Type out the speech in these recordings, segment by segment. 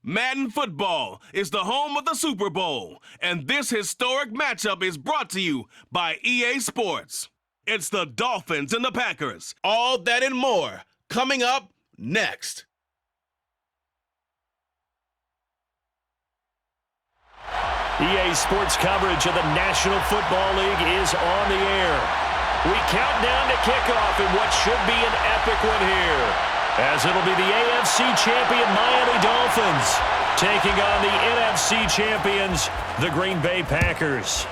Madden Football is the home of the Super Bowl, and this historic matchup is brought to you by EA Sports. It's the Dolphins and the Packers. All that and more coming up next. EA Sports coverage of the National Football League is on the air. We count down to kickoff in what should be an epic one here, as it'll be the AFC champion Miami Dolphins taking on the NFC champions, the Green Bay Packers.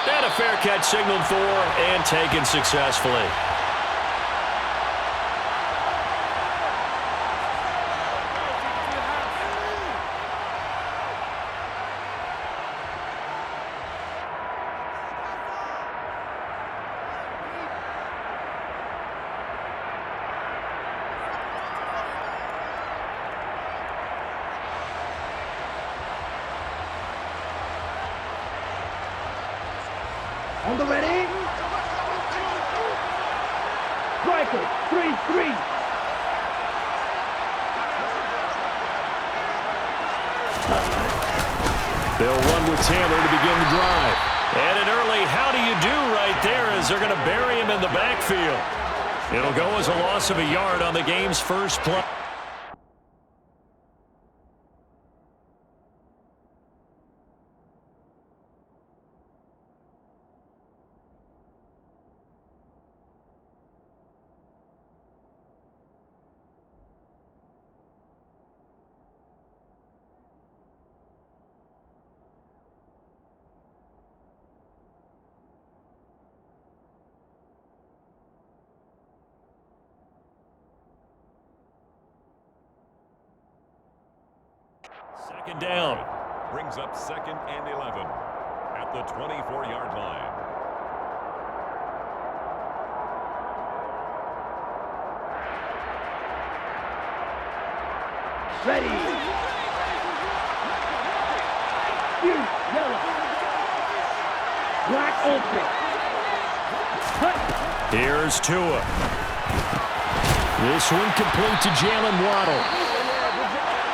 And a fair catch signaled for and taken successfully. On the ready? Striker, 3-3. They'll run with Taylor to begin the drive. And an early how do you do right there as they're going to bury him in the backfield. It'll go as a loss of a yard on the game's first play. Second down. Brings up 2nd and 11 at the 24-yard line. Ready. Blue, yellow. Black open. Cut. Here's Tua. This one complete to Jalen Waddle.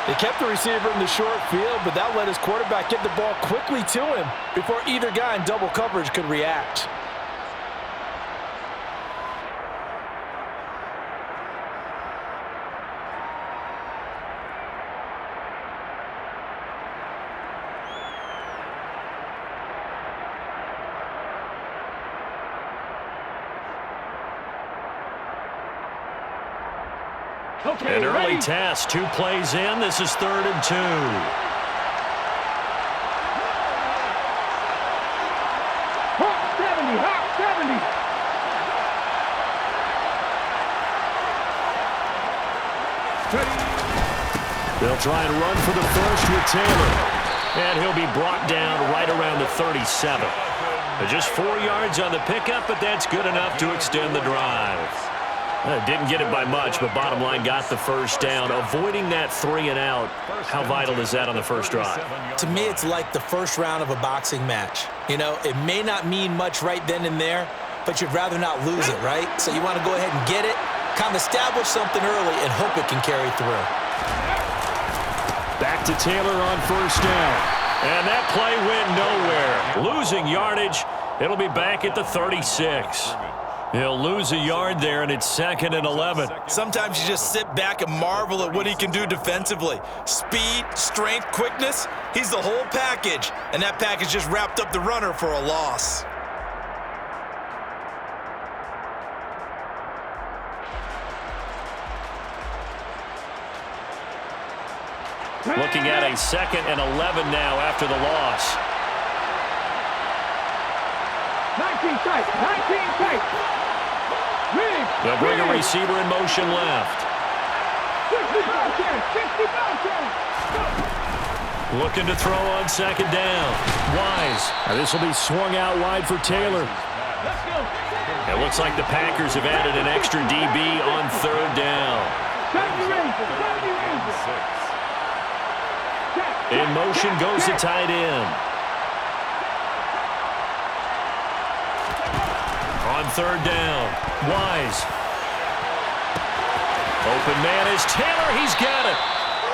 They kept the receiver in the short field, but that let his quarterback get the ball quickly to him before either guy in double coverage could react. Okay, An early ready. test, 2 plays in. This is 3rd and 2. Hawk 70, Hawk 70. They'll try and run for the first with Taylor. And he'll be brought down right around the 37. Just 4 yards on the pickup, but that's good enough to extend the drive. Didn't get it by much, but bottom line got the first down. Avoiding that 3 and out, how vital is that on the first drive? To me, it's like the first round of a boxing match. You know, it may not mean much right then and there, but you'd rather not lose it, right? So you want to go ahead and get it, kind of establish something early, and hope it can carry through. Back to Taylor on first down. And that play went nowhere. Losing yardage, it'll be back at the 36. He'll lose a yard there, and it's 2nd and 11. Sometimes you just sit back and marvel at what he can do defensively. Speed, strength, quickness, he's the whole package. And that package just wrapped up the runner for a loss. Looking at a 2nd and 11 now after the loss. 19 tight, 19 tight. They'll bring a receiver in motion left. 60 motion. Looking to throw on 2nd down. Wise. Now this will be swung out wide for Taylor. It looks like the Packers have added an extra DB on 3rd down. In motion goes the tight end. On 3rd down, Wise. Open man is Taylor. He's got it.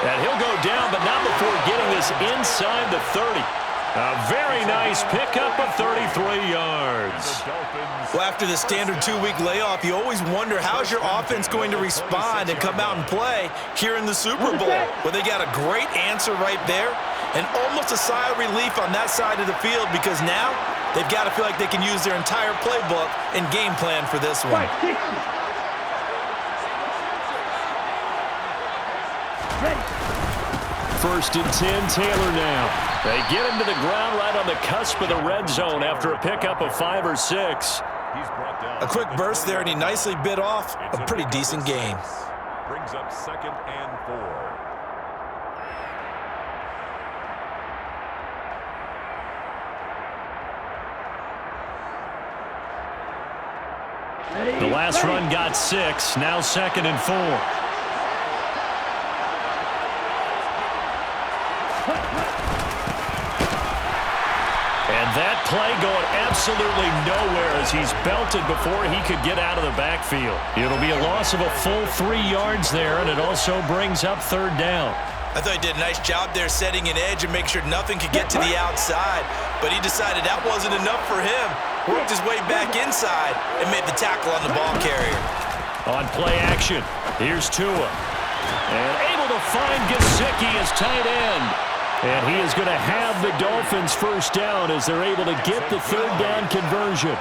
And he'll go down, but not before getting this inside the 30. A very nice pickup of 33 yards. Well, after the standard 2-week layoff, you always wonder how's your offense going to respond and come out and play here in the Super Bowl. Well, they got a great answer right there and almost a sigh of relief on that side of the field because now they've got to feel like they can use their entire playbook and game plan for this one. First and 10, Taylor now. They get him to the ground right on the cusp of the red zone after a pickup of 5 or 6. A quick burst there, and he nicely bit off a pretty decent gain. Brings up 2nd and 4. The last run got 6, now 2nd and 4. And that play going absolutely nowhere as he's belted before he could get out of the backfield. It'll be a loss of a full 3 yards there, and it also brings up 3rd down. I thought he did a nice job there setting an edge and make sure nothing could get to the outside, but he decided that wasn't enough for him. Worked his way back inside and made the tackle on the ball carrier. On play action, here's Tua. And able to find Gesicki as tight end. And he is going to have the Dolphins first down as they're able to get the 3rd down conversion.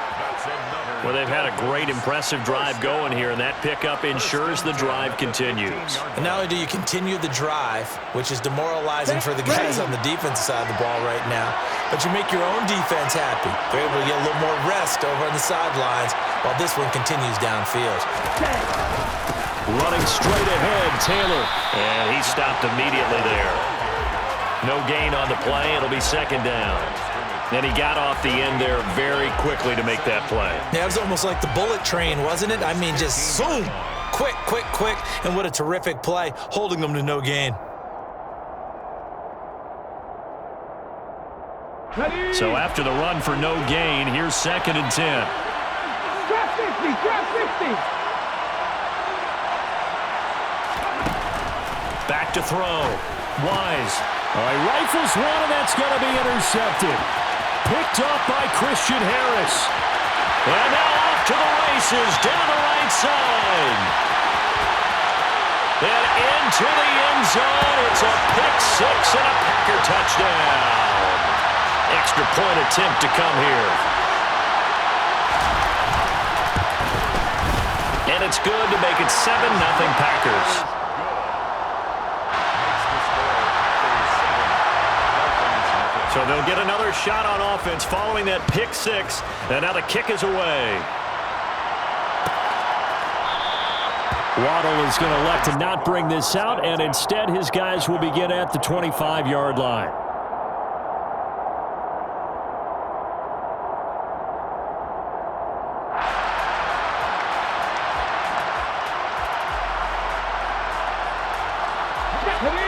Well, they've had a great, impressive drive going here, and that pickup ensures the drive continues. And not only do you continue the drive, which is demoralizing for the guys on the defensive side of the ball right now, but you make your own defense happy. They're able to get a little more rest over on the sidelines while this one continues downfield. Running straight ahead, Taylor. And he stopped immediately there. No gain on the play. It'll be 2nd down. And he got off the end there very quickly to make that play. Yeah, it was almost like the bullet train, wasn't it? I mean, just zoom. Quick, quick, quick. And what a terrific play, holding them to no gain. So after the run for no gain, here's 2nd and 10. Drop 60, drop 60. Back to throw. Wise. He rifles one, and that's going to be intercepted. Picked up by Christian Harris. And now off to the races down the right side. And into the end zone. It's a pick 6 and a Packer touchdown. Extra point attempt to come here. And it's good to make it 7-0 Packers. So they'll get another shot on offense following that pick 6, and now the kick is away. Waddle is going to elect to not bring this out, and instead his guys will begin at the 25-yard line.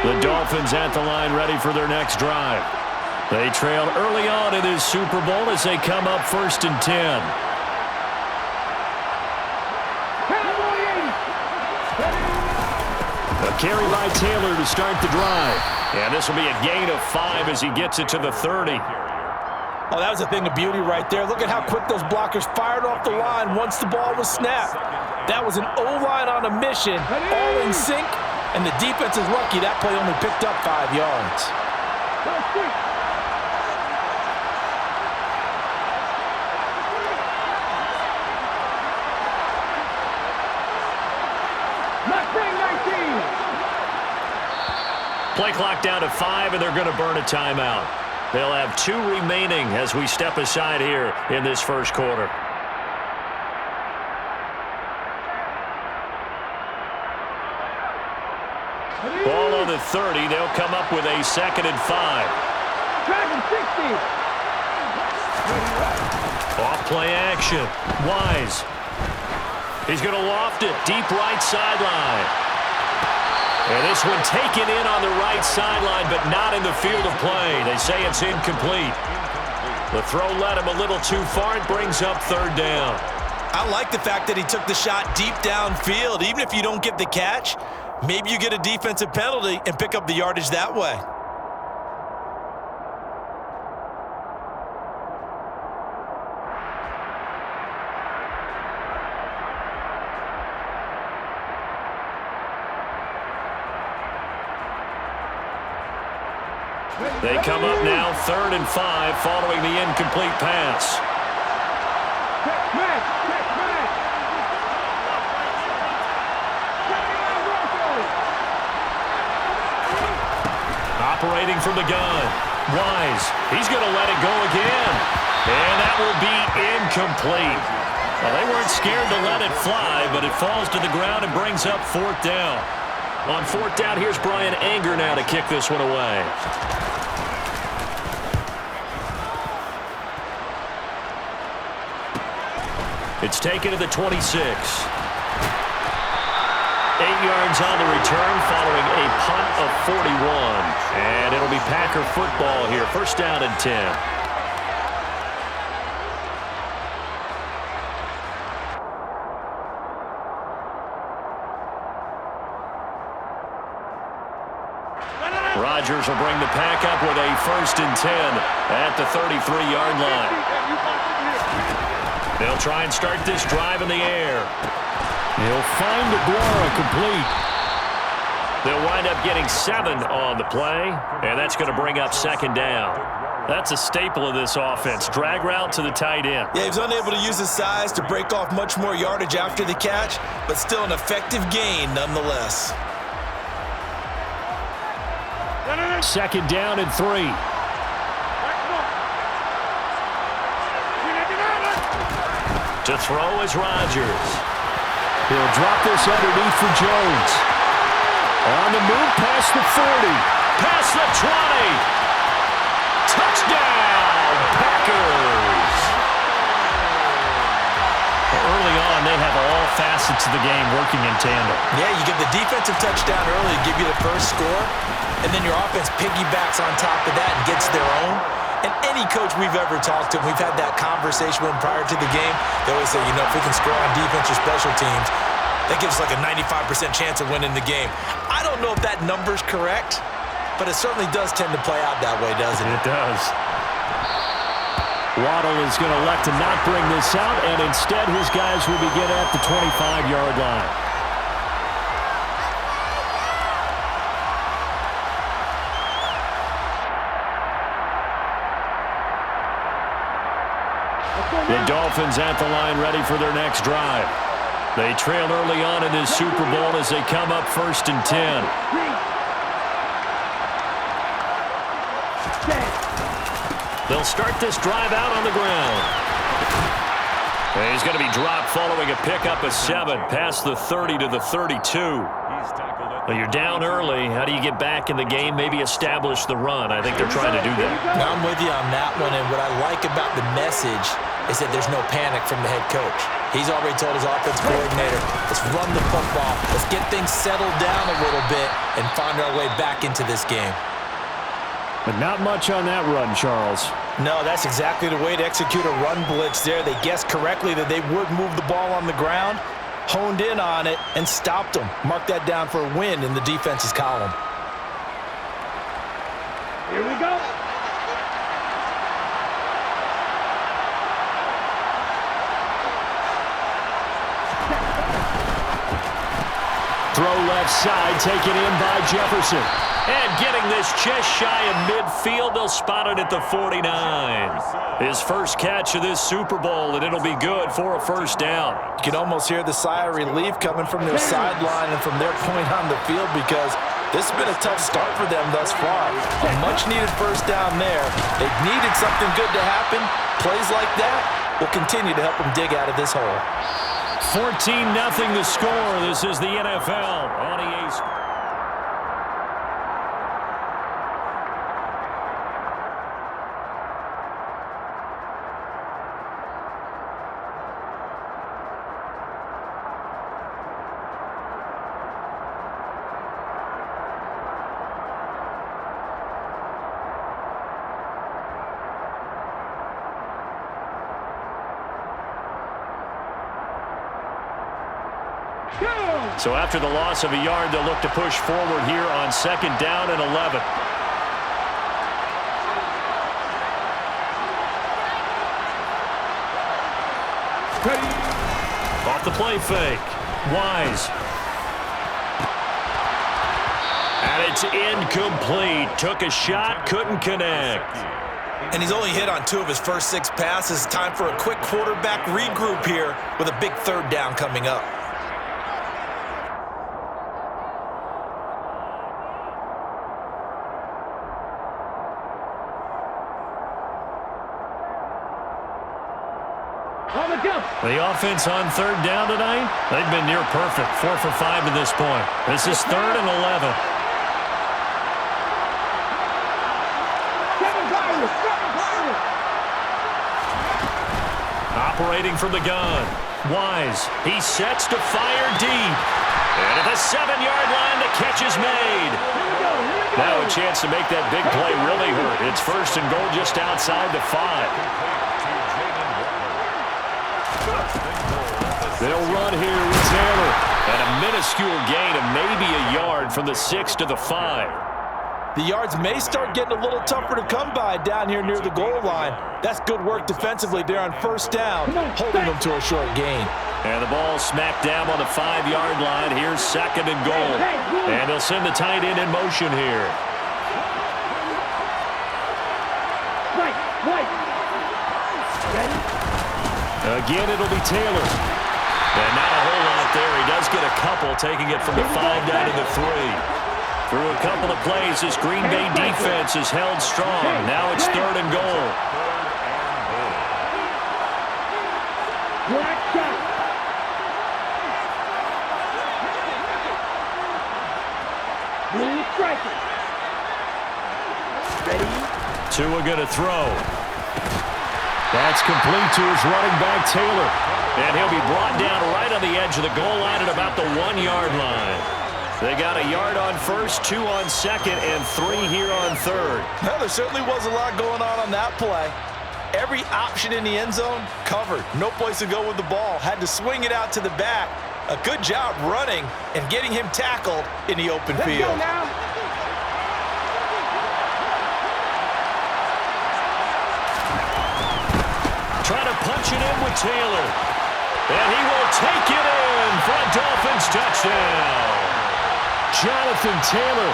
The Dolphins at the line ready for their next drive. They trailed early on in this Super Bowl as they come up 1st and 10. A carry by Taylor to start the drive. And this will be a gain of 5 as he gets it to the 30. Oh, that was a thing of beauty right there. Look at how quick those blockers fired off the line once the ball was snapped. That was an O-line on a mission, all in sync, and the defense is lucky that play only picked up 5 yards. Play clock down to 5, and they're going to burn a timeout. They'll have 2 remaining as we step aside here in this first quarter. Ball on the 30. They'll come up with a 2nd and 5. Dragon 60. Off play action. Wise. He's going to loft it deep right sideline. And this one taken in on the right sideline, but not in the field of play. They say it's incomplete. The throw led him a little too far. It brings up 3rd down. I like the fact that he took the shot deep downfield. Even if you don't get the catch, maybe you get a defensive penalty and pick up the yardage that way. They come up now 3rd and 5 following the incomplete pass. Operating from the gun. Wise. He's going to let it go again. And that will be incomplete. Well, they weren't scared to let it fly, but it falls to the ground and brings up 4th down. On 4th down, here's Brian Anger now to kick this one away. It's taken to the 26. 8 yards on the return following a punt of 41. And it'll be Packer football here. 1st down and 10. Rodgers will bring the pack up with a 1st and 10 at the 33-yard line. They'll try and start this drive in the air. He'll find Aguara complete. They'll wind up getting 7 on the play, and that's going to bring up 2nd down. That's a staple of this offense. Drag route to the tight end. Yeah, he was unable to use his size to break off much more yardage after the catch, but still an effective gain nonetheless. 2nd down and 3. To throw is Rodgers. He'll drop this underneath for Jones. On the move past the 40. Past the 20. Touchdown, Packers. Early on, they have all facets of the game working in tandem. Yeah, you get the defensive touchdown early to give you the first score, and then your offense piggybacks on top of that and gets their own. And any coach we've ever talked to, we've had that conversation with them prior to the game, they always say, you know, if we can score on defense or special teams, that gives us like a 95% chance of winning the game. I don't know if that number's correct, but it certainly does tend to play out that way, doesn't it? It does. Waddle is going to elect to not bring this out, and instead his guys will begin at the 25-yard line. The Dolphins at the line ready for their next drive. They trail early on in this Super Bowl as they come up 1st and 10. They'll start this drive out on the ground. And he's going to be dropped following a pickup of 7 past the 30 to the 32. Well, you're down early. How do you get back in the game, maybe establish the run? I think they're trying to do that. Now, I'm with you on that one, and what I like about the message is that there's no panic from the head coach. He's already told his offensive coordinator, let's run the football, let's get things settled down a little bit and find our way back into this game. But not much on that run, Charles. No, that's exactly the way to execute a run blitz there. They guessed correctly that they would move the ball on the ground, honed in on it, and stopped them. Mark that down for a win in the defense's column. Here we go. Throw left side, taken in by Jefferson. And getting this just shy of midfield, they'll spot it at the 49. His first catch of this Super Bowl, and it'll be good for a 1st down. You can almost hear the sigh of relief coming from their sideline and from their point on the field because this has been a tough start for them thus far. A much-needed 1st down there. They've needed something good to happen. Plays like that will continue to help them dig out of this hole. 14-0 the score. This is the NFL on EA Sports. So after the loss of a yard, they'll look to push forward here on 2nd down and 11. Off the play fake. Wise. And it's incomplete. Took a shot, couldn't connect. And he's only hit on 2 of his first 6 passes. Time for a quick quarterback regroup here with a big 3rd down coming up. The offense on 3rd down tonight, they've been near perfect. 4 for 5 to this point. This is 3rd and 11. Operating from the gun. Wise. He sets to fire deep. And at the 7-yard line, the catch is made. Now a chance to make that big play really hurt. It's 1st and goal just outside the 5. They'll run here with Taylor. And a minuscule gain of maybe a yard from the 6 to the 5. The yards may start getting a little tougher to come by down here near the goal line. That's good work defensively there on 1st down, holding them to a short gain. And the ball smacked down on the 5-yard line. Here's 2nd and goal. And they'll send the tight end in motion here. Again, it'll be Taylor. And not a whole lot there. He does get a couple, taking it from the 5 down to the 3. Through a couple of plays, this Green Bay defense is held strong. Now it's 3rd and goal. Tua going to throw. That's complete to his running back, Taylor. And he'll be brought down right on the edge of the goal line at about the 1-yard line. They got a yard on 1st, 2 on 2nd, and 3 here on 3rd. Well, there certainly was a lot going on that play. Every option in the end zone covered. No place to go with the ball. Had to swing it out to the back. A good job running and getting him tackled in the open field. Trying to punch it in with Taylor. And he will take it in for a Dolphins touchdown. Jonathan Taylor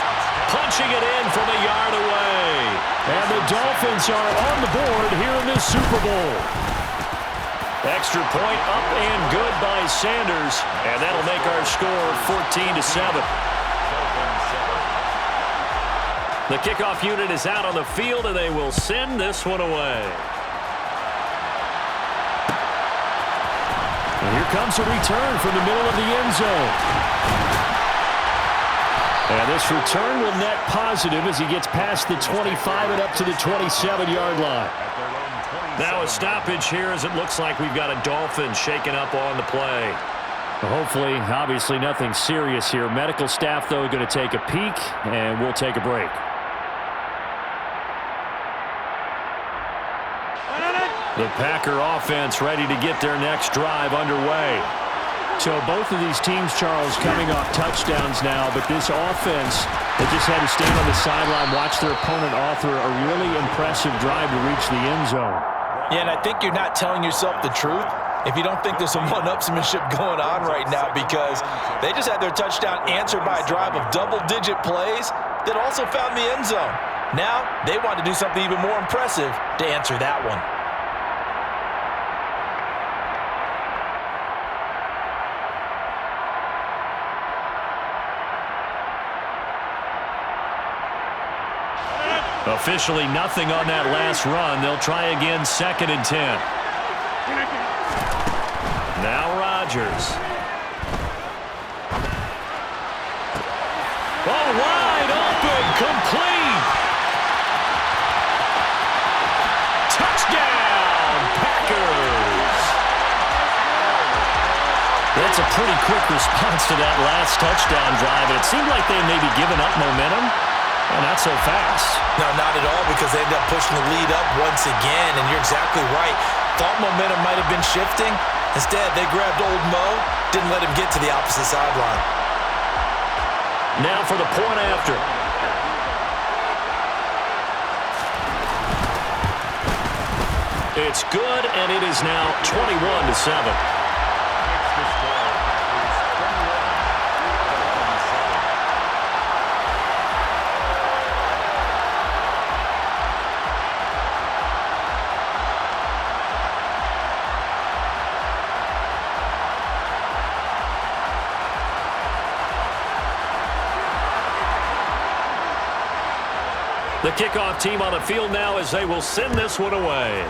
punching it in from a yard away. And the Dolphins are on the board here in this Super Bowl. Extra point up and good by Sanders. And that'll make our score 14-7. The kickoff unit is out on the field, and they will send this one away. And here comes a return from the middle of the end zone. And this return will net positive as he gets past the 25 and up to the 27-yard line. Now a stoppage here as it looks like we've got a Dolphin shaken up on the play. Hopefully, obviously nothing serious here. Medical staff, though, going to take a peek, and we'll take a break. The Packer offense ready to get their next drive underway. So both of these teams, Charles, coming off touchdowns now, but this offense, they just had to stand on the sideline, watch their opponent author a really impressive drive to reach the end zone. Yeah, and I think you're not telling yourself the truth if you don't think there's some one-upsmanship going on right now, because they just had their touchdown answered by a drive of double-digit plays that also found the end zone. Now they want to do something even more impressive to answer that one. Officially nothing on that last run. They'll try again, 2nd and 10. Now Rodgers. Oh, wide open, complete. Touchdown, Packers. That's a pretty quick response to that last touchdown drive. It seemed like they maybe given up momentum. Well, not so fast. No, not at all, because they ended up pushing the lead up once again, and you're exactly right. Thought momentum might have been shifting, Instead, they grabbed old Mo, didn't let him get to the opposite sideline. Now for the point after. It's good, and it is now 21-7. The kickoff team on the field now as they will send this one away.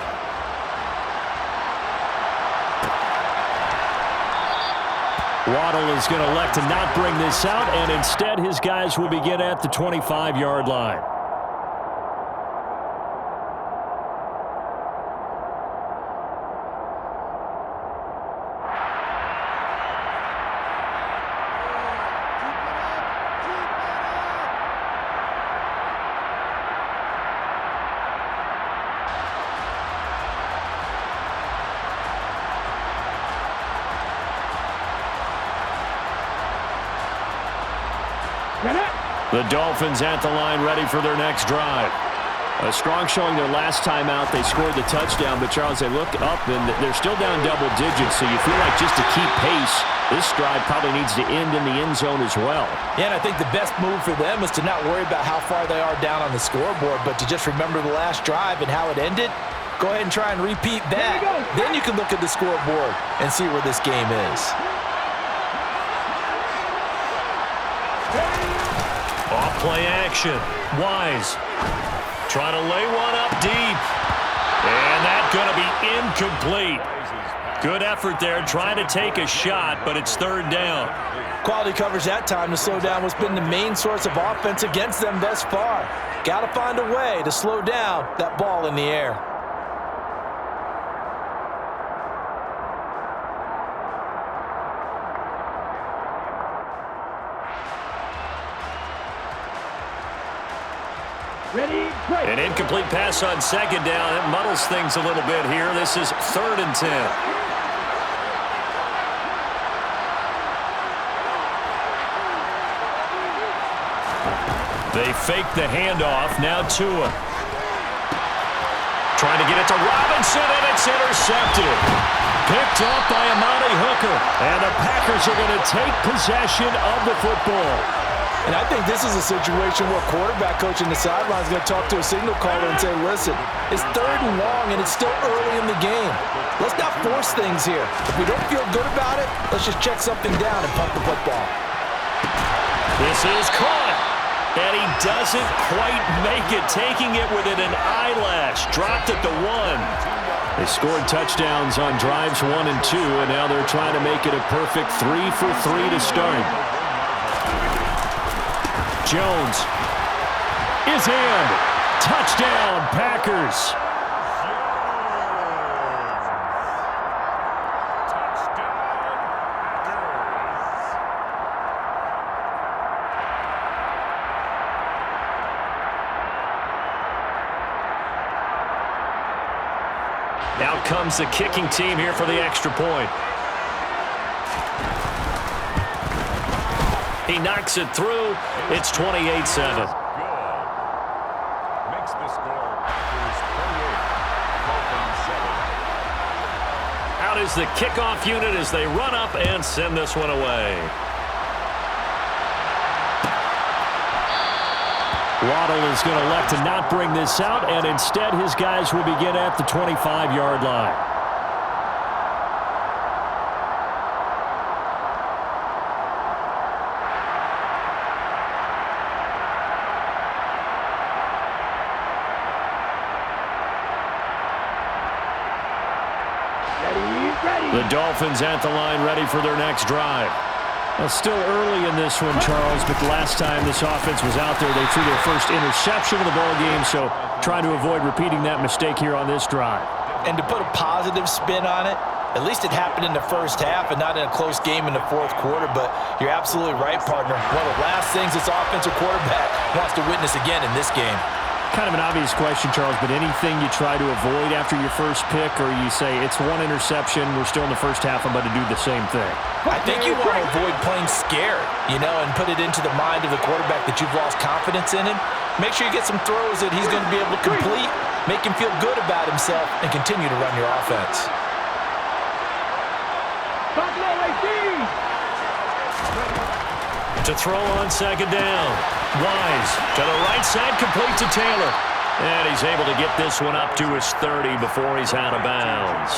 Waddle is going to elect to not bring this out, and instead his guys will begin at the 25-yard line. The Dolphins at the line ready for their next drive. A strong showing their last time out. They scored the touchdown, but Charles, they look up and they're still down double digits, so you feel like just to keep pace, this drive probably needs to end in the end zone as well. Yeah, and I think the best move for them is to not worry about how far they are down on the scoreboard, but to just remember the last drive and how it ended. Go ahead and try and repeat that. Then you can look at the scoreboard and see where this game is. Off-play action. Wise. Trying to lay one up deep. And that's going to be incomplete. Good effort there trying to take a shot, but it's third down. Quality coverage that time to slow down what's been the main source of offense against them thus far. Got to find a way to slow down that ball in the air. Ready, play. An incomplete pass on second down. It muddles things a little bit here. This is 3rd and 10. They fake the handoff. Now Tua. Trying to get it to Robinson, and it's intercepted. Picked up by Amani Hooker. And the Packers are going to take possession of the football. And I think this is a situation where quarterback coach in the sideline is going to talk to a signal caller and say, listen, it's 3rd and long and it's still early in the game. Let's not force things here. If we don't feel good about it, let's just check something down and punt the football. This is caught. And he doesn't quite make it, taking it within an eyelash. Dropped at the 1. They scored touchdowns on drives 1 and 2, and now they're trying to make it a perfect 3 for 3 to start. Jones is in. Touchdown, Packers. Out comes the kicking team here for the extra point. He knocks it through. It's 28-7. Makes the score. Packers 28, Dolphins 7. Out is the kickoff unit as they run up and send this one away. Waddle is going to elect to not bring this out, and instead his guys will begin at the 25-yard line. The Dolphins at the line ready for their next drive. Well, still early in this one, Charles, but the last time this offense was out there, they threw their first interception of the ball game, so trying to avoid repeating that mistake here on this drive. And to put a positive spin on it, at least it happened in the first half and not in a close game in the fourth quarter, but you're absolutely right, partner. One of the last things this offensive quarterback wants to witness again in this game. kind of an obvious question, Charles, but anything you try to avoid after your first pick, or you say it's one interception, we're still in the first half, I'm going to do the same thing? I think you want to avoid playing scared, and put it into the mind of the quarterback that you've lost confidence in him. Make sure you get some throws that he's going to be able to complete, make him feel good about himself, and continue to run your offense. To throw on second down. Wise to the right side, complete to Taylor. And he's able to get this one up to his 30 before he's out of bounds.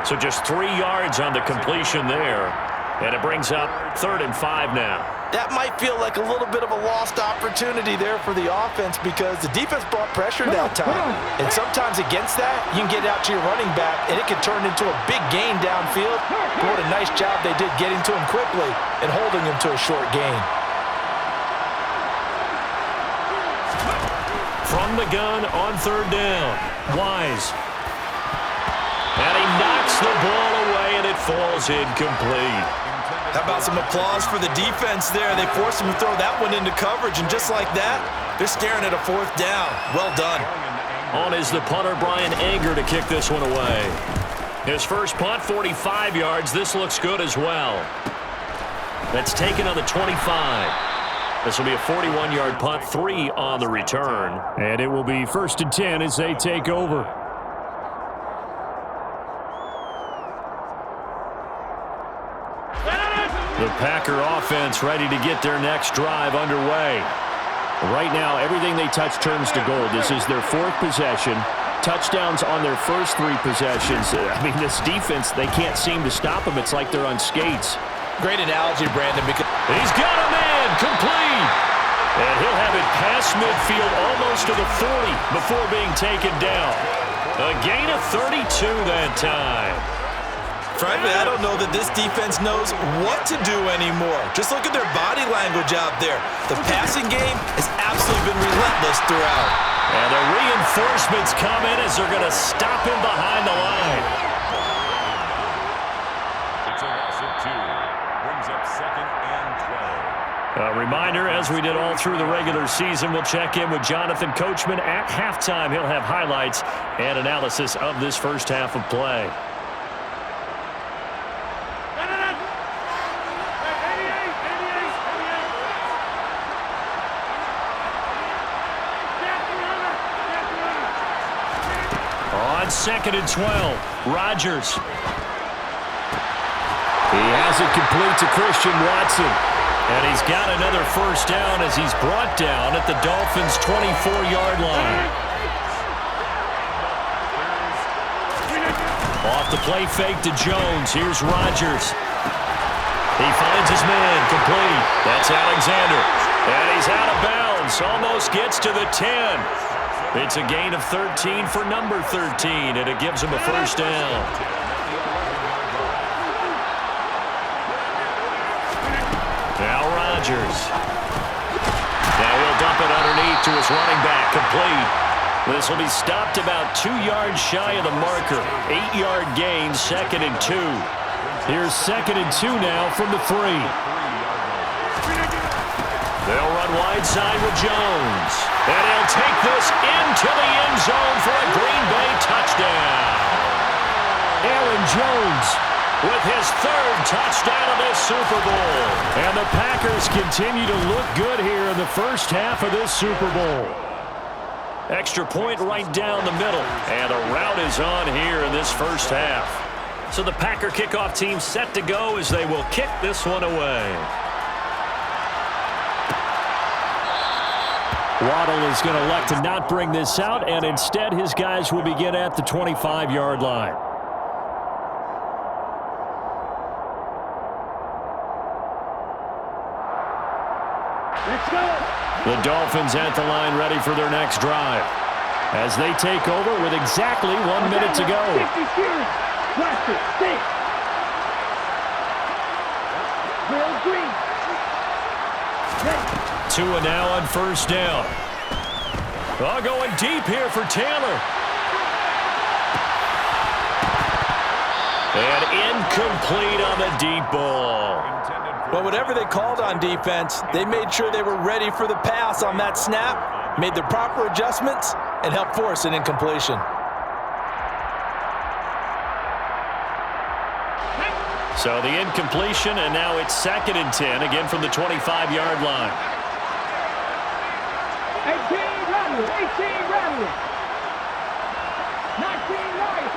So just 3 yards on the completion there. And it brings up 3rd and 5 now. That might feel like a little bit of a lost opportunity there for the offense because the defense brought pressure that time. And sometimes against that, you can get out to your running back, and it can turn into a big gain downfield. But what a nice job they did getting to him quickly and holding him to a short gain. From the gun on 3rd down, Wise. And he knocks the ball away, and it falls incomplete. How about some applause for the defense there? They forced him to throw that one into coverage, and just like that, they're staring at a 4th down. Well done. On is the punter, Brian Anger, to kick this one away. His first punt, 45 yards. This looks good as well. That's taken on the 25. This will be a 41-yard punt, 3 on the return. And it will be 1st and 10 as they take over. The Packer offense ready to get their next drive underway. Right now, everything they touch turns to gold. This is their 4th possession. Touchdowns on their first 3 possessions. I mean, this defense, they can't seem to stop them. It's like they're on skates. Great analogy, Brandon. Because he's got a man complete. And he'll have it past midfield almost to the 40 before being taken down. A gain of 32 that time. Frankly, I don't know that this defense knows what to do anymore. Just look at their body language out there. The passing game has absolutely been relentless throughout. And the reinforcements come in as they're going to stop him behind the line. It's a loss of 2. Brings up 2nd and 12. A reminder, as we did all through the regular season, we'll check in with Jonathan Coachman at halftime. He'll have highlights and analysis of this first half of play. On 2nd and 12, Rodgers. He has it complete to Christian Watson. And he's got another first down as he's brought down at the Dolphins' 24-yard line. Off the play fake to Jones. Here's Rodgers. He finds his man complete. That's Alexander. And he's out of bounds. Almost gets to the 10. It's a gain of 13 for number 13, and it gives him a first down. Now Rodgers. Now he'll dump it underneath to his running back, complete. This will be stopped about 2 yards shy of the marker. 8-yard gain, 2nd and 2. Here's 2nd and 2 now from the 3. They'll run wide side with Jones. And he'll take this into the end zone for a Green Bay touchdown. Aaron Jones with his 3rd touchdown of this Super Bowl. And the Packers continue to look good here in the first half of this Super Bowl. Extra point right down the middle. And the route is on here in this first half. So the Packer kickoff team set to go as they will kick this one away. Waddle is going to elect to not bring this out, and instead his guys will begin at the 25-yard line. Let's go. The Dolphins at the line ready for their next drive as they take over with exactly 1 minute to go. 50 series. Plastic. Stick. Real green. Ready. Tua now on first down. Oh, going deep here for Taylor. And incomplete on the deep ball. Well, whatever they called on defense, they made sure they were ready for the pass on that snap. made the proper adjustments, and helped force an incompletion. So the incompletion, and now it's 2nd and 10, again from the 25-yard line. 18 Rattler, 18 Rattler. 19 Knight.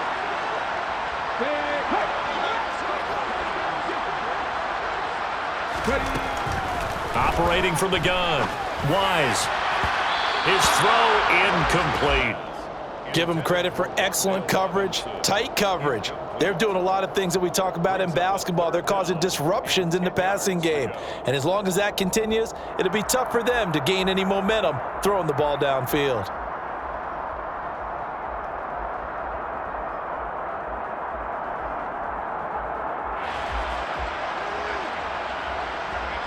Operating from the gun. Wise. His throw incomplete. Give them credit for excellent coverage, tight coverage. They're doing a lot of things that we talk about in basketball. They're causing disruptions in the passing game. And as long as that continues, it'll be tough for them to gain any momentum throwing the ball downfield.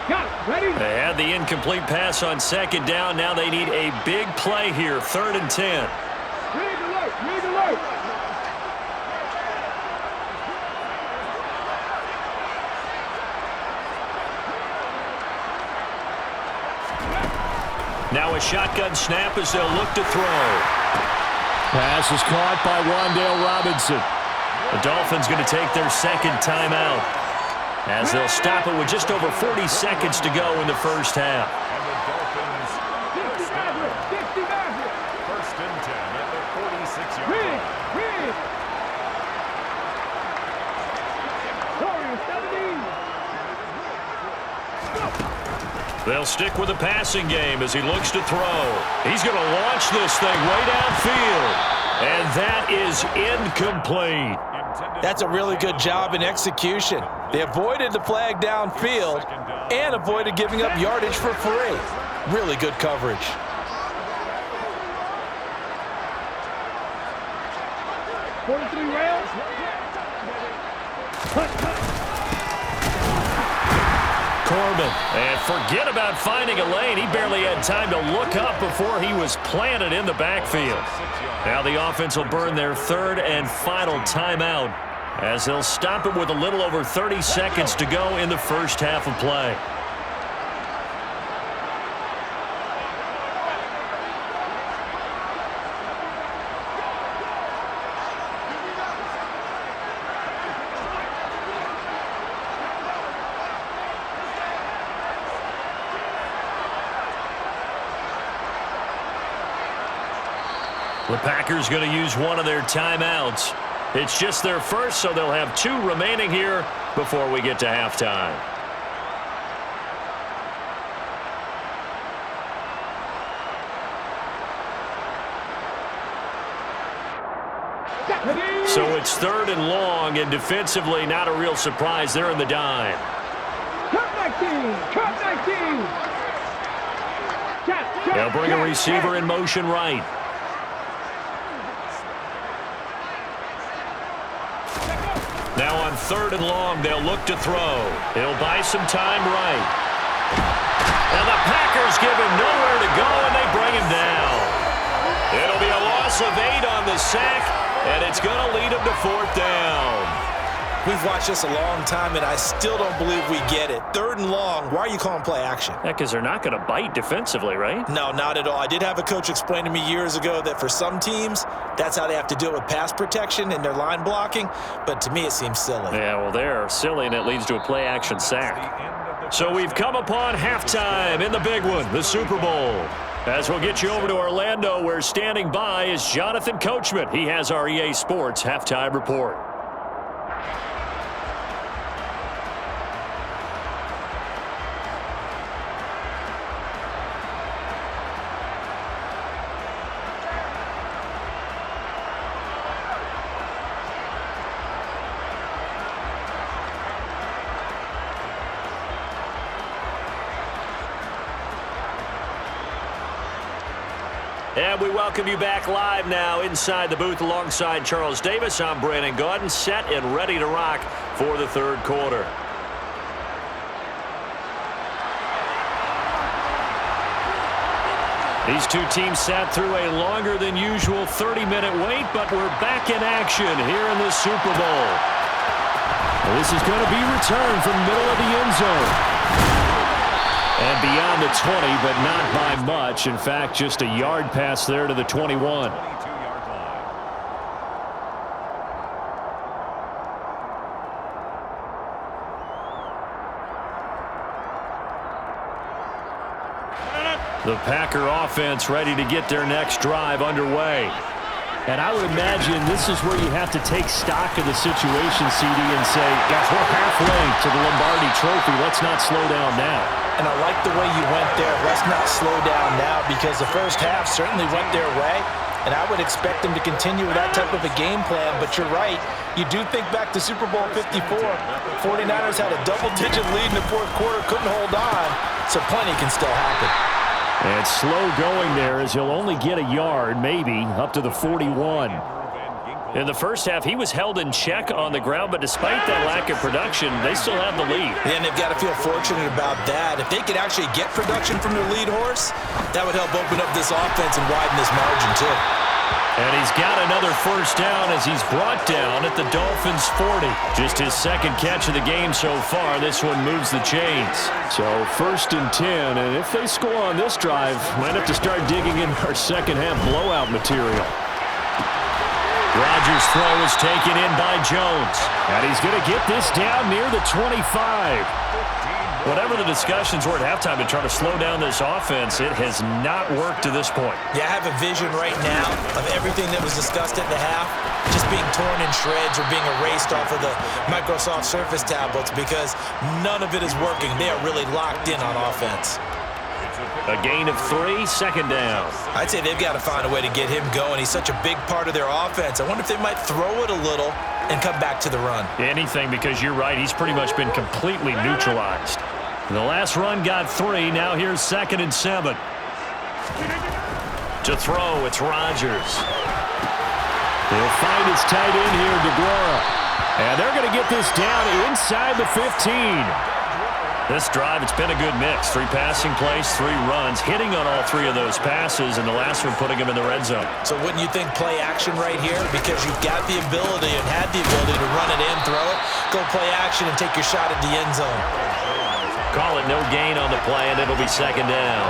Got it. Ready? They had the incomplete pass on 2nd down. Now they need a big play here, 3rd and 10. Read alert. Read alert. Now a shotgun snap as they'll look to throw. Pass is caught by Wan'Dale Robinson. The Dolphins going to take their 2nd timeout as they'll stop it with just over 40 seconds to go in the first half. And the Dolphins 50 Maverick. 50 Maverick. 1st and 10 at the 46-yard Read. line. Read. Sorry, 17. They'll stick with the passing game as he looks to throw. He's going to launch this thing way downfield. And that is incomplete. That's a really good job in execution. They avoided the flag downfield and avoided giving up yardage for free. Really good coverage. $43 rounds. Corbin, and forget about finding a lane. He barely had time to look up before he was planted in the backfield. Now the offense will burn their 3rd and final timeout as they'll stop it with a little over 30 seconds to go in the first half of play. The Packers going to use one of their timeouts. It's just their first, so they'll have 2 remaining here before we get to halftime. So it's 3rd and long, and defensively not a real surprise. They're in the dime. Cut 19. Cut 19. They'll bring a receiver in motion right. Now on 3rd and long, they'll look to throw. He'll buy some time right. And the Packers give him nowhere to go, and they bring him down. It'll be a loss of 8 on the sack, and it's going to lead him to 4th down. We've watched this a long time, and I still don't believe we get it. 3rd and long, why are you calling play action? Yeah, because they're not going to bite defensively, right? No, not at all. I did have a coach explain to me years ago that for some teams, that's how they have to deal with pass protection and their line blocking, but to me it seems silly. Yeah, well, they're silly, and it leads to a play-action sack. So we've come upon halftime in the big one, the Super Bowl. As we'll get you over to Orlando, where standing by is Jonathan Coachman. He has our EA Sports halftime report. And we welcome you back live now inside the booth alongside Charles Davis. I'm Brandon Gaudin, set and ready to rock for the 3rd quarter. These 2 teams sat through a longer than usual 30-minute wait, but we're back in action here in the Super Bowl. Well, this is going to be returned from the middle of the end zone. And beyond the 20, but not by much. In fact, just a yard pass there to the 21. 22-yard line. The Packer offense ready to get their next drive underway. And I would imagine this is where you have to take stock of the situation, CD, and say, guys, we're halfway to the Lombardi Trophy. Let's not slow down now. And I like the way you went there. Let's not slow down now, because the first half certainly went their way. And I would expect them to continue with that type of a game plan. But you're right. You do think back to Super Bowl 54. 49ers had a double-digit lead in the fourth quarter, couldn't hold on. So plenty can still happen. And slow going there as he'll only get a yard, maybe, up to the 41. In the first half, he was held in check on the ground, but despite that lack of production, they still have the lead. And they've got to feel fortunate about that. If they could actually get production from their lead horse, that would help open up this offense and widen this margin, too. And he's got another first down as he's brought down at the Dolphins' 40. Just his second catch of the game so far. This one moves the chains. So 1st and 10, and if they score on this drive, might have to start digging in our second half blowout material. Rodgers' throw is taken in by Jones. And he's going to get this down near the 25. Whatever the discussions were at halftime to try to slow down this offense, it has not worked to this point. Yeah, I have a vision right now of everything that was discussed at the half just being torn in shreds or being erased off of the Microsoft Surface tablets, because none of it is working. They are really locked in on offense. A gain of 3, second down. I'd say they've got to find a way to get him going. He's such a big part of their offense. I wonder if they might throw it a little and come back to the run. Anything, because you're right, he's pretty much been completely neutralized. The last run got 3. Now here's 2nd and 7. To throw, it's Rodgers. He'll find his tight end here, DeGuara. And they're going to get this down inside the 15. This drive, it's been a good mix. 3 passing plays, 3 runs, hitting on all 3 of those passes, and the last one putting him in the red zone. So wouldn't you think play action right here? Because you've got the ability and had the ability to run it in, throw it, go play action, and take your shot at the end zone. Call it no gain on the play, and it'll be 2nd down.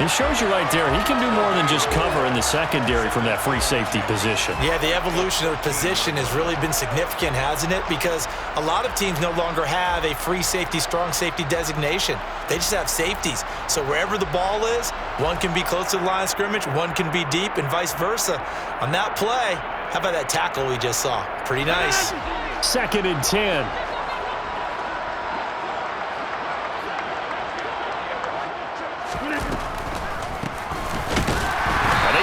It shows you right there, he can do more than just cover in the secondary from that free safety position. Yeah, the evolution of the position has really been significant, hasn't it? Because a lot of teams no longer have a free safety, strong safety designation. They just have safeties. So wherever the ball is, one can be close to the line of scrimmage, one can be deep, and vice versa. On that play, how about that tackle we just saw? Pretty nice. 2nd and 10.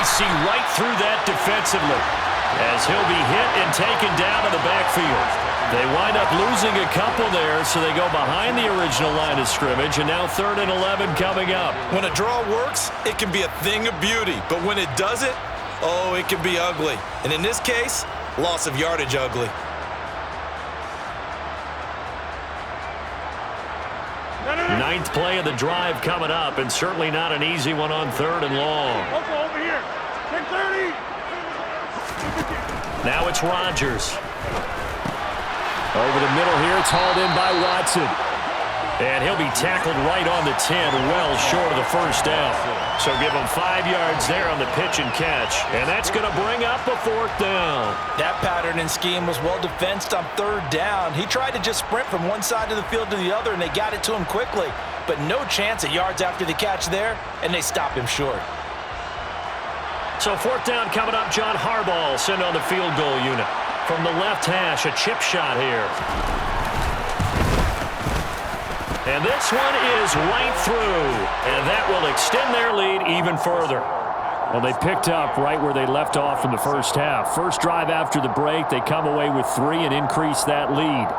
See right through that defensively as he'll be hit and taken down to the backfield. They wind up losing a couple there, so they go behind the original line of scrimmage, and now 3rd and 11 coming up. When a draw works, it can be a thing of beauty, but when it doesn't, oh, it can be ugly. And in this case, loss of yardage ugly. Ninth play of the drive coming up, and certainly not an easy one on 3rd and long. Over here. 10-30. Now it's Rodgers. Over the middle here, it's hauled in by Watson. And he'll be tackled right on the 10, well short of the first down. So give him 5 yards there on the pitch and catch. And that's going to bring up a 4th down. That pattern and scheme was well defensed on 3rd down. He tried to just sprint from one side of the field to the other, and they got it to him quickly. But no chance at yards after the catch there, and they stop him short. So 4th down coming up. John Harbaugh sent on the field goal unit. From the left hash, a chip shot here. And this one is right through. And that will extend their lead even further. Well, they picked up right where they left off in the first half. First drive after the break, they come away with 3 and increase that lead.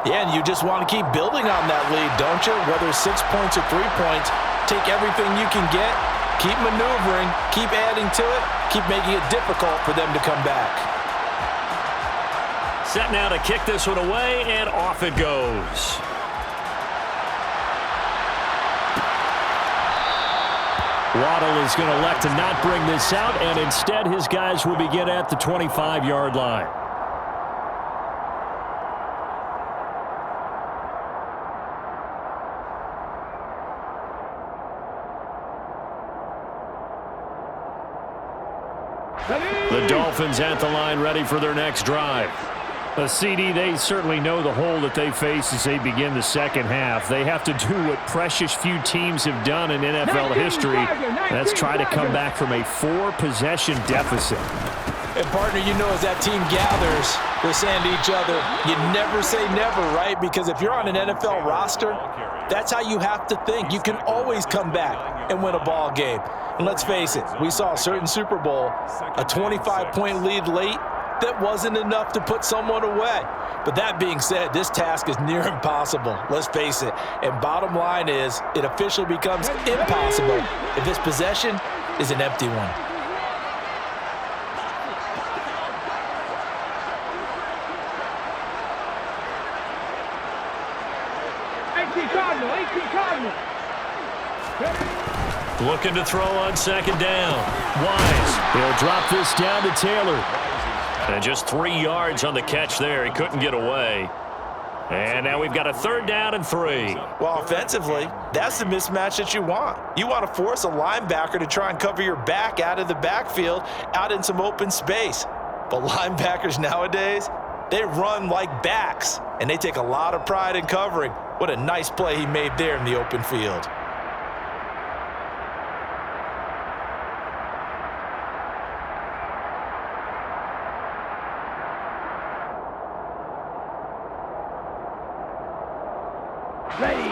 Yeah, and you just want to keep building on that lead, don't you? Whether it's 6 points or 3 points, take everything you can get, keep maneuvering, keep adding to it, keep making it difficult for them to come back. Set now to kick this one away, and off it goes. Waddle is going to elect to not bring this out, and instead his guys will begin at the 25-yard line. The Dolphins at the line ready for their next drive. The CD, they certainly know the hole that they face as they begin the second half. They have to do what precious few teams have done in NFL history. That's try to come back from a 4-possession deficit. And, partner, you know as that team gathers, they're saying to each other, you never say never, right? Because if you're on an NFL roster, that's how you have to think. You can always come back and win a ball game. And let's face it, we saw a certain Super Bowl, a 25-point lead late, that wasn't enough to put someone away. But that being said, this task is near impossible. Let's face it. And bottom line is, it officially becomes impossible if this possession is an empty one. Looking to throw on second down. Wise. He'll drop this down to Taylor. And just 3 yards on the catch there. He couldn't get away. And now we've got a 3rd down and 3. Well, offensively, that's the mismatch that you want. You want to force a linebacker to try and cover your back out of the backfield, out in some open space. But linebackers nowadays, they run like backs, and they take a lot of pride in covering. What a nice play he made there in the open field.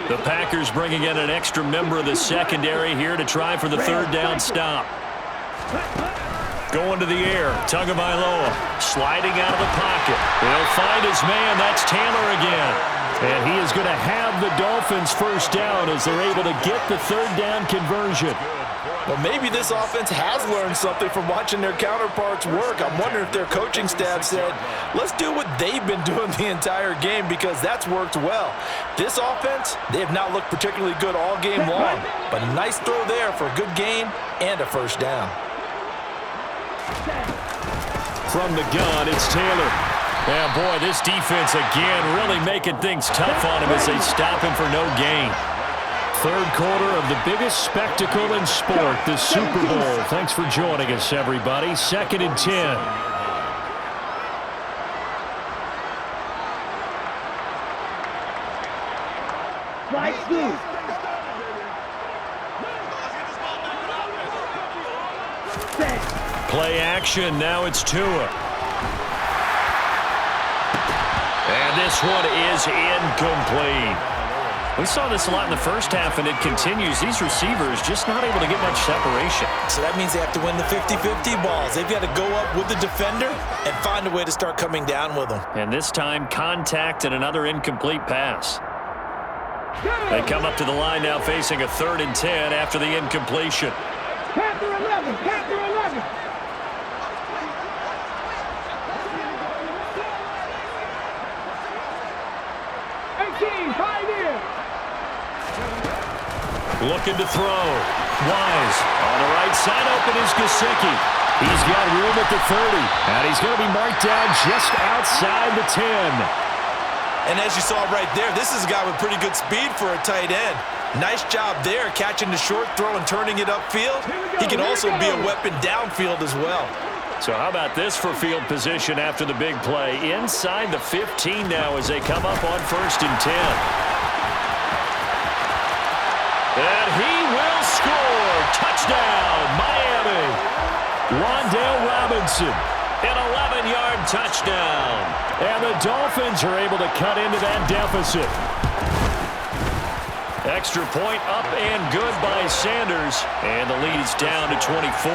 The Packers bringing in an extra member of the secondary here to try for the 3rd down stop. Going to the air, Tagovailoa sliding out of the pocket. He'll find his man. That's Taylor again. And he is going to have the Dolphins 1st down as they're able to get the 3rd down conversion. Well, maybe this offense has learned something from watching their counterparts work. I'm wondering if their coaching staff said, let's do what they've been doing the entire game, because that's worked well. This offense, they have not looked particularly good all game long, but a nice throw there for a good gain and a 1st down. From the gun, it's Taylor. Yeah, boy, this defense again really making things tough on him as they stop him for no gain. 3rd quarter of the biggest spectacle in sport, the Super Bowl. Thanks for joining us, everybody. 2nd and 10. Play action. Now it's Tua. And this one is incomplete. We saw this a lot in the first half, and it continues. These receivers just not able to get much separation. So that means they have to win the 50-50 balls. They've got to go up with the defender and find a way to start coming down with them. And this time, contact and another incomplete pass. They come up to the line now facing a 3rd and 10 after the incompletion. Panther 11, Panther 11. Looking to throw. Wise on the right side, open is Gesicki. He's got room at the 30, and he's going to be marked down just outside the 10. And as you saw right there, this is a guy with pretty good speed for a tight end. Nice job there, catching the short throw and turning it upfield. He can also be a weapon downfield as well. So how about this for field position after the big play? Inside the 15 now as they come up on 1st and 10. And he will score. Touchdown, Miami. Wan'Dale Robinson. An 11-yard touchdown. And the Dolphins are able to cut into that deficit. Extra point up and good by Sanders. And the lead is down to 24.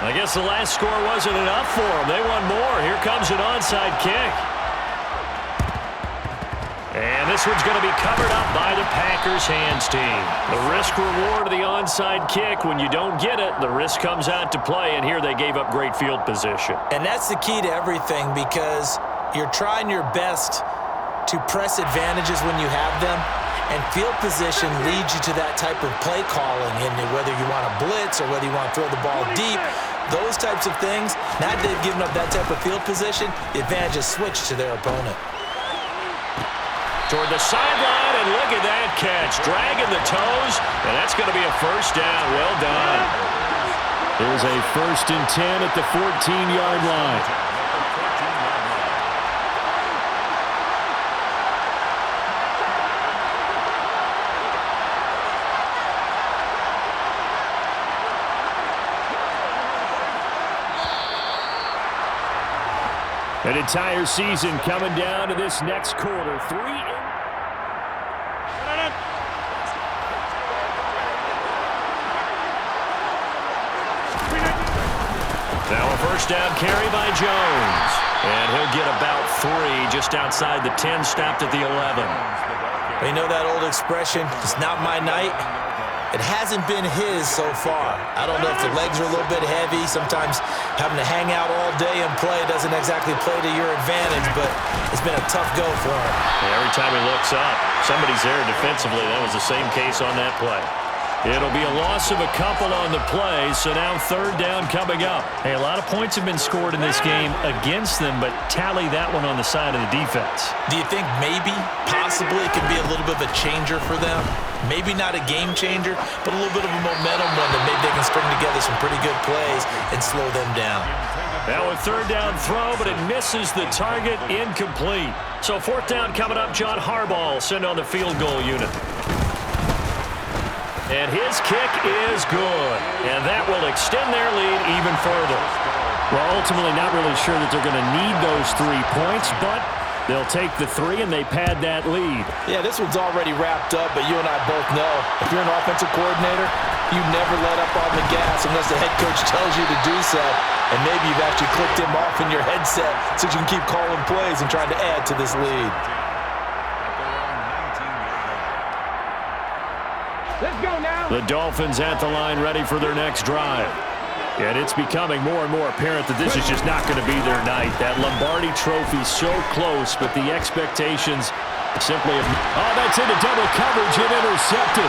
I guess the last score wasn't enough for them. They want more. Here comes an onside kick. And this one's going to be covered up by the Packers hands team. The risk-reward of the onside kick, when you don't get it, the risk comes out to play, and here they gave up great field position. And that's the key to everything, because you're trying your best to press advantages when you have them, and field position leads you to that type of play calling, and whether you want to blitz or whether you want to throw the ball deep, those types of things. Now that they've given up that type of field position, the advantage is switched to their opponent. toward the sideline, and look at that catch. Dragging the toes, and that's going to be a first down. Well done. Here's a 1st and 10 at the 14-yard line. An entire season coming down to this next quarter. Now a first down carry by Jones. And he'll get about 3 just outside the 10, stopped at the 11. You know that old expression, it's not my night? It hasn't been his so far. I don't know if the legs are a little bit heavy. Sometimes having to hang out all day and play doesn't exactly play to your advantage, but it's been a tough go for him. Yeah, every time he looks up, somebody's there defensively. That was the same case on that play. It'll be a loss of a couple on the play, so now 3rd down coming up. Hey, a lot of points have been scored in this game against them, but tally that one on the side of the defense. Do you think maybe, possibly, it could be a little bit of a changer for them? Maybe not a game changer, but a little bit of a momentum one that maybe they can string together some pretty good plays and slow them down. Now a 3rd down throw, but it misses the target, incomplete. So 4th down coming up, John Harbaugh sent on the field goal unit. And his kick is good. And that will extend their lead even further. Well, ultimately not really sure that they're going to need those 3 points, but they'll take the 3 and they pad that lead. Yeah, this one's already wrapped up, but you and I both know if you're an offensive coordinator, you never let up on the gas unless the head coach tells you to do so. And maybe you've actually clicked him off in your headset so you can keep calling plays and trying to add to this lead. Let's go now. The Dolphins at the line ready for their next drive. And it's becoming more and more apparent that this is just not going to be their night. That Lombardi trophy so close, but the expectations simply have... Oh, that's into double coverage and intercepted.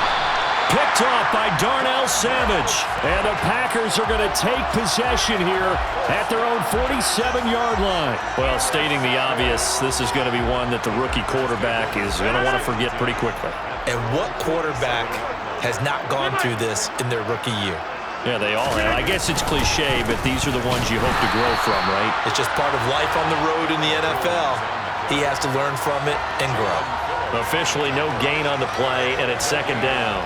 Picked off by Darnell Savage. And the Packers are going to take possession here at their own 47-yard line. Well, stating the obvious, this is going to be one that the rookie quarterback is going to want to forget pretty quickly. And what quarterback has not gone through this in their rookie year? Yeah, they all have. I guess it's cliche, but these are the ones you hope to grow from, right? It's just part of life on the road in the NFL. He has to learn from it and grow. Officially no gain on the play, and it's 2nd down.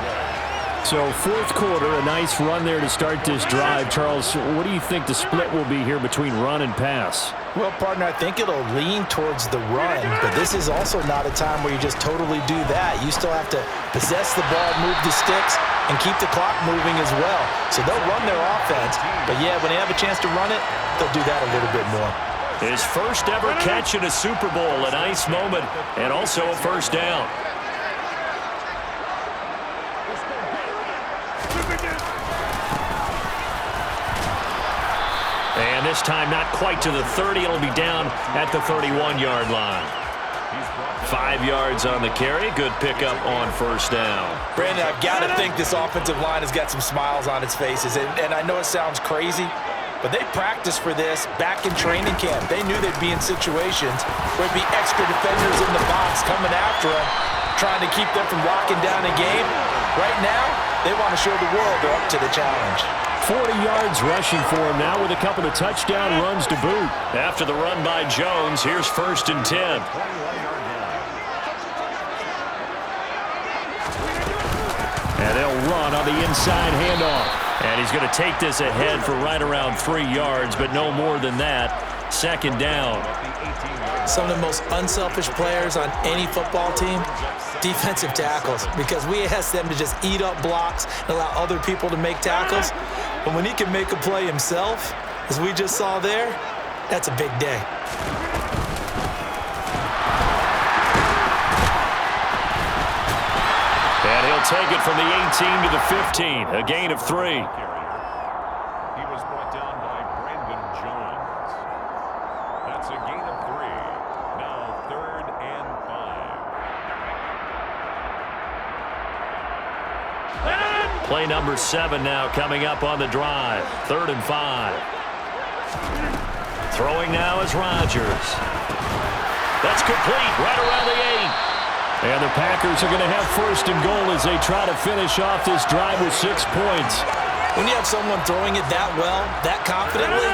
So 4th quarter, a nice run there to start this drive. Charles, what do you think the split will be here between run and pass? Well, partner, I think it'll lean towards the run, but this is also not a time where you just totally do that. You still have to possess the ball, move the sticks, and keep the clock moving as well. So they'll run their offense, but yeah, when they have a chance to run it, they'll do that a little bit more. His first ever catch in a Super Bowl, a nice moment, and also a 1st down. And this time not quite to the 30. It'll be down at the 31-yard line. 5 yards on the carry. Good pickup on 1st down. Brandon, I've got to think this offensive line has got some smiles on its faces. And I know it sounds crazy, but they practiced for this back in training camp. They knew they'd be in situations where it'd be extra defenders in the box coming after them, trying to keep them from locking down a game. Right now, they want to show the world they're up to the challenge. 40 yards rushing for him now with a couple of touchdown runs to boot. After the run by Jones, here's 1st and 10. And they'll run on the inside handoff. And he's going to take this ahead for right around 3 yards, but no more than that. 2nd down. Some of the most unselfish players on any football team, defensive tackles, because we ask them to just eat up blocks and allow other people to make tackles. But when he can make a play himself, as we just saw there, that's a big day. And he'll take it from the 18 to the 15, a gain of 3. He was brought down by Brandon Jones. That's a gain of 3. Now 3rd and 5. Play number 7 now coming up on the drive. 3rd and 5. Throwing now is Rodgers. That's complete right around the 8. And the Packers are going to have first and goal as they try to finish off this drive with 6 points. When you have someone throwing it that well, that confidently,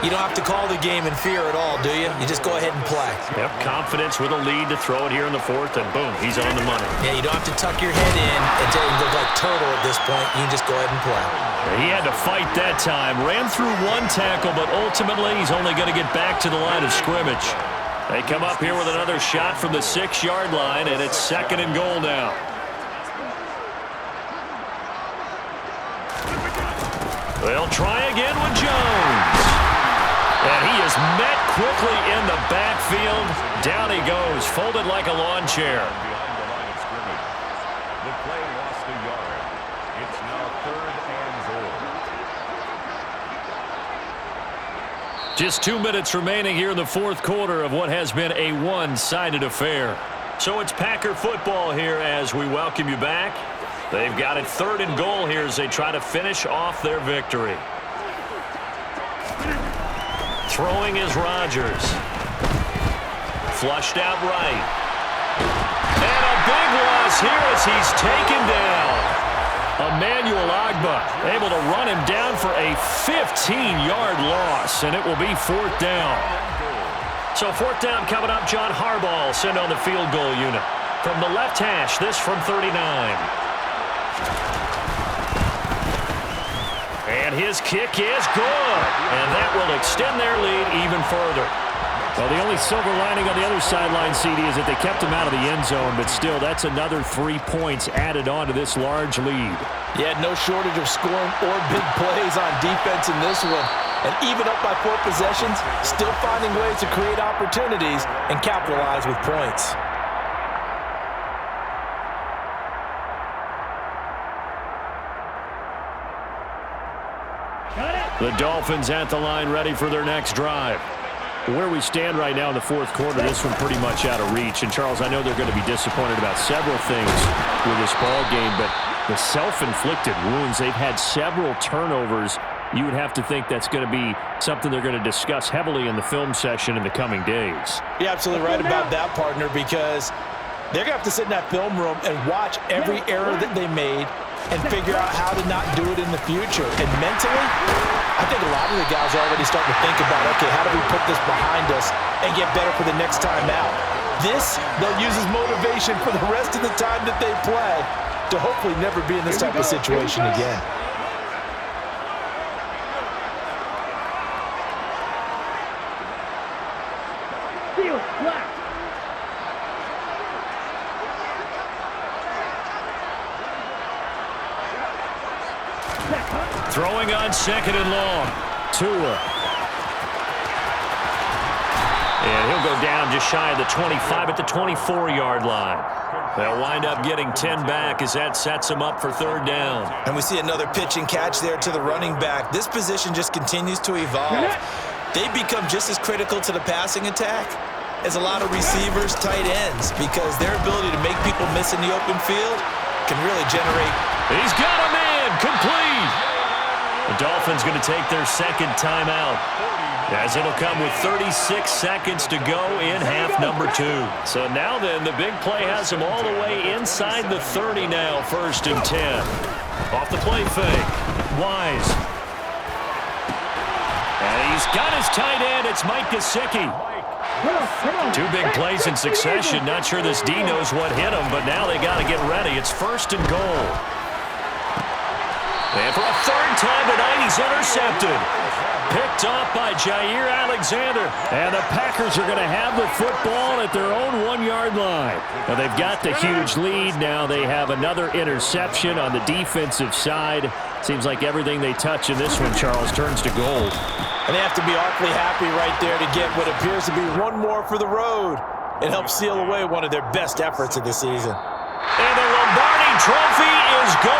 you don't have to call the game in fear at all, do you? You just go ahead and play. Yep, confidence with a lead to throw it here in the fourth, and boom, he's on the money. Yeah, you don't have to tuck your head in until you look like turtle at this point. You can just go ahead and play. He had to fight that time. Ran through one tackle, but ultimately he's only going to get back to the line of scrimmage. They come up here with another shot from the 6-yard line, and it's second and goal now. They'll try again with Jones. And he is met quickly in the backfield. Down he goes, folded like a lawn chair. Behind the line of scrimmage. The play lost a yard. It's now third and goal. Just 2 minutes remaining here in the fourth quarter of what has been a one-sided affair. So it's Packer football here as we welcome you back. They've got it third and goal here as they try to finish off their victory. Throwing is Rodgers. Flushed out right. And a big loss here as he's taken down. Emmanuel Ogbah able to run him down for a 15-yard loss, and it will be fourth down. So fourth down coming up. John Harbaugh will send on the field goal unit. From the left hash, this from 39. And his kick is good. And that will extend their lead even further. Well, the only silver lining on the other sideline, CD, is that they kept him out of the end zone, but still, that's another 3 points added on to this large lead. Yeah, no shortage of scoring or big plays on defense in this one. And even up by 4 possessions, still finding ways to create opportunities and capitalize with points. The Dolphins at the line ready for their next drive. Where we stand right now in the fourth quarter, this one pretty much out of reach. And, Charles, I know they're going to be disappointed about several things with this ball game, but the self-inflicted wounds, they've had several turnovers. You would have to think that's going to be something they're going to discuss heavily in the film session in the coming days. You're absolutely right about that, partner, because they're going to have to sit in that film room and watch every error that they made and figure out how to not do it in the future. And mentally, I think a lot of the guys are already starting to think about, okay, how do we put this behind us and get better for the next time out? This, they'll use as motivation for the rest of the time that they play to hopefully never be in this type of situation again. Throwing on second and long. Tua. And he'll go down just shy of the 25 at the 24-yard line. They'll wind up getting 10 back as that sets them up for third down. And we see another pitch and catch there to the running back. This position just continues to evolve. They become just as critical to the passing attack as a lot of receivers, tight ends, because their ability to make people miss in the open field can really generate. He's got a man, complete. The Dolphins going to take their second timeout, as it'll come with 36 seconds to go in half number 2. So now then, the big play has him all the way inside the 30 now, first and 10. Off the play fake, Wise. And he's got his tight end, it's Mike Gesicki. 2 big plays in succession. Not sure this D knows what hit him, but now they got to get ready. It's first and goal. And for a third time tonight, he's intercepted. Picked off by Jair Alexander. And the Packers are going to have the football at their own 1-yard line. Now, they've got the huge lead. Now they have another interception on the defensive side. Seems like everything they touch in this one, Charles, turns to gold. And they have to be awfully happy right there to get what appears to be one more for the road. It helps seal away one of their best efforts of the season. And the Lombardi Trophy is going.